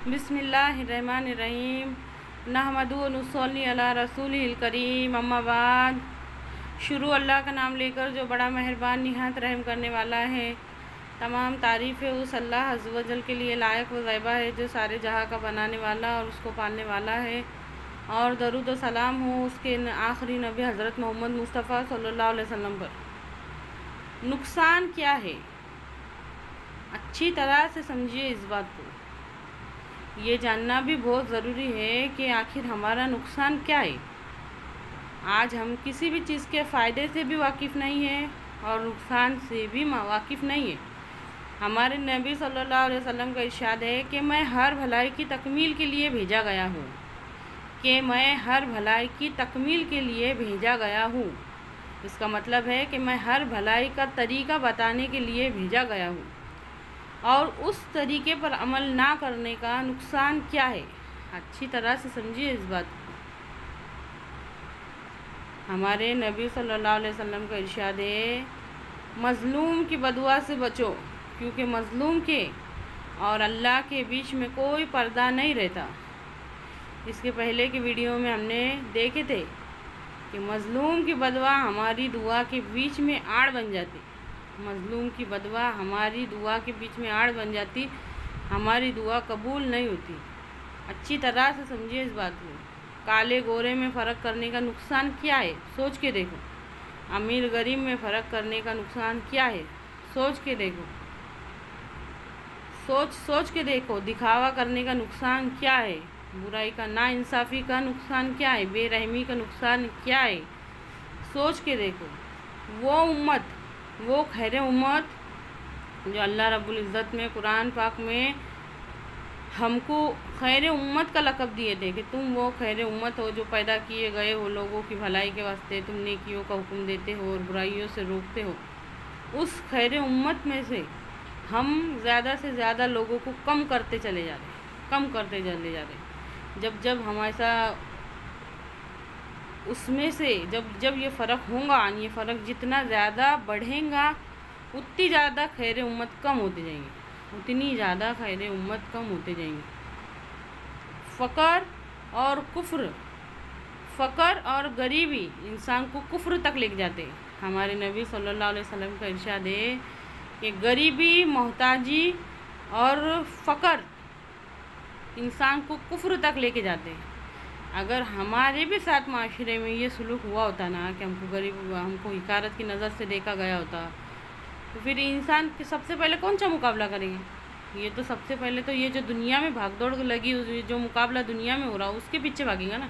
بسم اللہ الرحمن الرحیم نحمدہ و نصلی علی رسولہ الکریم اما بعد۔ شروع اللہ کا نام لے کر جو بڑا مہربان نہایت رحم کرنے والا ہے۔ تمام تعریفیں اس اللہ عز و جل کے لیے لائق و زیبہ ہے جو سارے جہاں کا بنانے والا اور اس کو پالنے والا ہے، اور درود و سلام ہو اس کے آخری نبی حضرت محمد مصطفیٰ صلی اللہ علیہ وسلم پر۔ نقصان کیا ہے؟ اچھی طرح سے سمجھیے اس بات کو۔ یہ جاننا بھی بہت ضروری ہے کہ آخر ہمارا نقصان کیا ہے۔ آج ہم کسی بھی چیز کے فائدے سے بھی واقف نہیں ہیں اور نقصان سے بھی واقف نہیں ہیں۔ ہمارے نبی صلی اللہ علیہ وسلم کا ارشاد ہے کہ میں ہر بھلائی کی تکمیل کے لیے بھیجا گیا ہوں۔ اس کا مطلب ہے کہ میں ہر بھلائی کا طریقہ بتانے کے لیے بھیجا گیا ہوں، اور اس طریقے پر عمل نہ کرنے کا نقصان کیا ہے۔ اچھی طرح سے سمجھیے اس بات کو۔ ہمارے نبی صلی اللہ علیہ وسلم کا ارشاد ہے، مظلوم کی بددعا سے بچو، کیونکہ مظلوم کے اور اللہ کے بیچ میں کوئی پردہ نہیں رہتا۔ اس کے پہلے کی ویڈیو میں ہم نے دیکھے تھے کہ مظلوم کی بددعا ہماری دعا کے بیچ میں آڑ بن جاتی۔ مظلوم کی بددعا ہماری دعا کے بیچ میں آڑ بن جاتی، ہماری دعا قبول نہیں ہوتی۔ اچھی طرح سے سمجھیے اس بات کو۔ کالے گورے میں فرق کرنے کا نقصان کیا ہے؟ سوچ کے دیکھو۔ امیر غریب میں فرق کرنے کا نقصان کیا ہے؟ سوچ کے دیکھو۔ سوچ کے دیکھو۔ دکھاوا کرنے کا نقصان کیا ہے؟ برائی کا، ناانصافی کا نقصان کیا ہے؟ بے رحمی کا نقصان کیا ہے؟ سوچ کے دیکھو۔ وہ خیر امت جو اللہ رب العزت میں قرآن پاک میں ہم کو خیر امت کا لقب دیے تھے کہ تم وہ خیر امت ہو جو پیدا کیے گئے ہو لوگوں کی بھلائی کے واسطے، تم نیکیوں کا حکم دیتے ہو اور برائیوں سے روکتے ہو۔ اس خیر امت میں سے ہم زیادہ سے زیادہ لوگوں کو کم کرتے چلے جا رہے ہیں۔ جب ہم ایسا اس میں سے جب یہ فرق ہوگا، یہ فرق جتنا زیادہ بڑھیں گا اتنی زیادہ خیر امت کم ہوتے جائیں گے۔ فقر اور غریبی انسان کو کفر تک لے جاتے ہیں۔ ہمارے نبی صلی اللہ علیہ وسلم کا ارشاد ہے کہ غریبی، محتاجی اور فقر انسان کو کفر تک لے کے جاتے ہیں۔ اگر ہمارے بھی ساتھ معاشرے میں یہ سلوک ہوا ہوتا نا کہ ہم کو حقارت کی نظر سے دیکھا گیا ہوتا، تو پھر انسان سب سے پہلے کون سا مقابلہ کریں گے؟ یہ تو سب سے پہلے تو یہ جو دنیا میں بھاگ دوڑ لگی، جو مقابلہ دنیا میں ہو رہا اس کے پیچھے بھاگے گا نا۔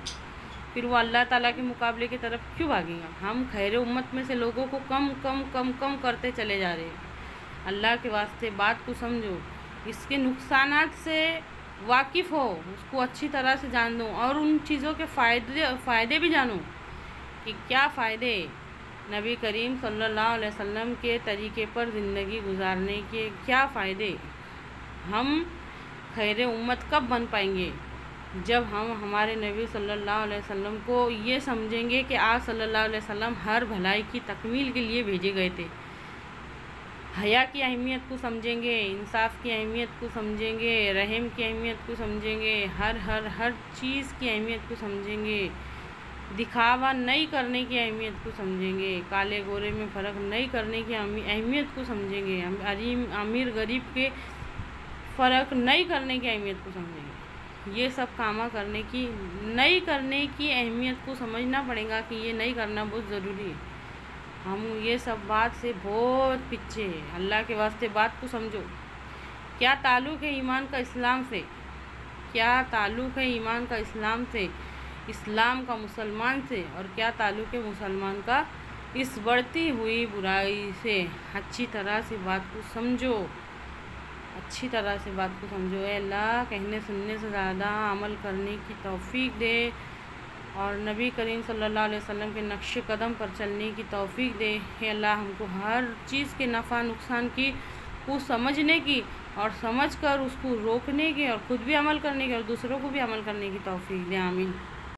پھر وہ اللہ تعالیٰ کے مقابلے کی طرف کیوں بھاگے گا؟ ہم خیر امت میں سے لوگوں کو کم کرتے چلے جا رہے ہیں۔ اللہ کے واسطے بات کو سمجھو، اس کے نقصانات سے واقف ہو، اس کو اچھی طرح سے جان دو، اور ان چیزوں کے فائدے بھی جانو کہ کیا فائدے نبی کریم صلی اللہ علیہ وسلم کے طریقے پر زندگی گزارنے کے کیا فائدے۔ ہم خیر امت کب بن پائیں گے؟ جب ہم ہمارے نبی صلی اللہ علیہ وسلم کو یہ سمجھیں گے کہ آپ صلی اللہ علیہ وسلم ہر بھلائی کی تکمیل کے لیے بھیجے گئے تھے۔ حیا کی اہمیت کو سمجھیں گے، انصاف کی اہمیت کو سمجھیں گے، رحم کی اہمیت کو سمجھیں گے، ہر چیز کی اہمیت کو سمجھیں گے، دکھاوا نہیں کرنے کی اہمیت کو سمجھیں گے، کالے گورے میں فرق نہیں کرنے کی اہمیت کو سمجھیں گے، امیر غریب کے فرق نہیں کرنے کی اہمیت کو سمجھیں گے۔ یہ سب کام نہیں کرنے کی اہمیت کو سمجھنا پڑے گا کہ یہ نہیں کرنا بہت ضروری ہے۔ ہم یہ سب بات سے بہت پیچھے ہیں۔ اللہ کے واسطے بات کو سمجھو۔ کیا تعلق ہے ایمان کا اسلام سے؟ اسلام کا مسلمان سے؟ اور کیا تعلق ہے مسلمان کا اس بڑھتی ہوئی برائی سے؟ اچھی طرح سے بات کو سمجھو۔ اے اللہ کہنے سننے سے زیادہ عمل کرنے کی توفیق دے، اور نبی کریم صلی اللہ علیہ وسلم کے نقش قدم پر چلنے کی توفیق دے۔ اے اللہ ہم کو ہر چیز کے نفع نقصان کی کو سمجھنے کی، اور سمجھ کر اس کو روکنے کی، اور خود بھی عمل کرنے کی اور دوسروں کو بھی عمل کرنے کی توفیق دے۔ آمین۔